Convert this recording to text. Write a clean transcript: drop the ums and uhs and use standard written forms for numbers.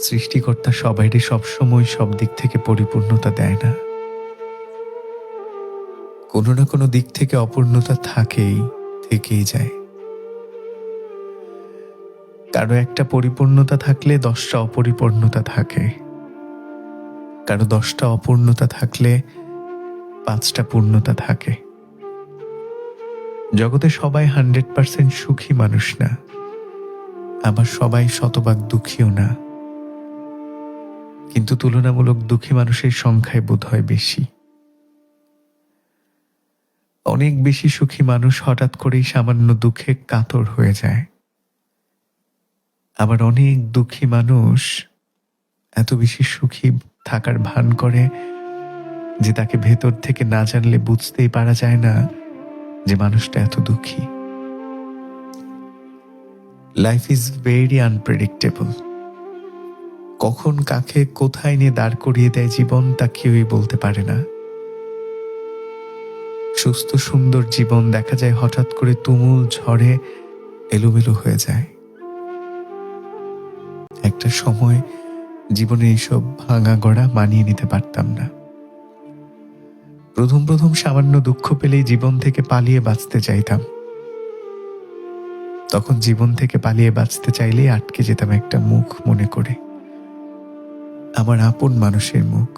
সৃষ্টিকর্তা সবাইকে সবসময় সব দিক থেকে পরিপূর্ণতা দেয় না। কোনো না কোনো দিক থেকে অপূর্ণতা থেকেই যায়। কারো একটা পরিপূর্ণতা থাকলে 10টা অপরিপূর্ণতা থাকে, কারো 10টা অপূর্ণতা থাকলে 5টা পূর্ণতা থাকে। জগতে সবাই 100% সুখী মানুষ না, আবার সবাই শতভাগ দুঃখীও না, কিন্তু তুলনামূলক দুঃখী মানুষের সংখ্যায় বোধহয় বেশি। অনেক বেশি সুখী মানুষ হঠাৎ করেই সামান্য দুঃখে কাতর হয়ে যায়, আবার অনেক দুঃখী মানুষ এত বেশি সুখী থাকার ভান করে যে তাকে ভেতর থেকে না জানলে বুঝতেই পারা যায় না যে মানুষটা এত দুঃখী। Life is very unpredictable. কখন কাকে কোথায় নিয়ে দাঁড় করিয়ে দেয় জীবন তা কেউই বলতে পারে না। সুস্থ সুন্দর জীবন দেখা যায় হঠাৎ করে তুমুল ঝড়ে এলোমেলো হয়ে যায়। একটা সময় জীবনে এইসব ভাঙা গড়া মানিয়ে নিতে পারতাম না। প্রথম প্রথম সামান্য দুঃখ পেলেই জীবন থেকে পালিয়ে বাঁচতে চাইতাম। তখন জীবন থেকে পালিয়ে বাঁচতে চাইলেই আটকে যেতাম একটা মুখ মনে করে, আমার আপন মানুষের মুখ।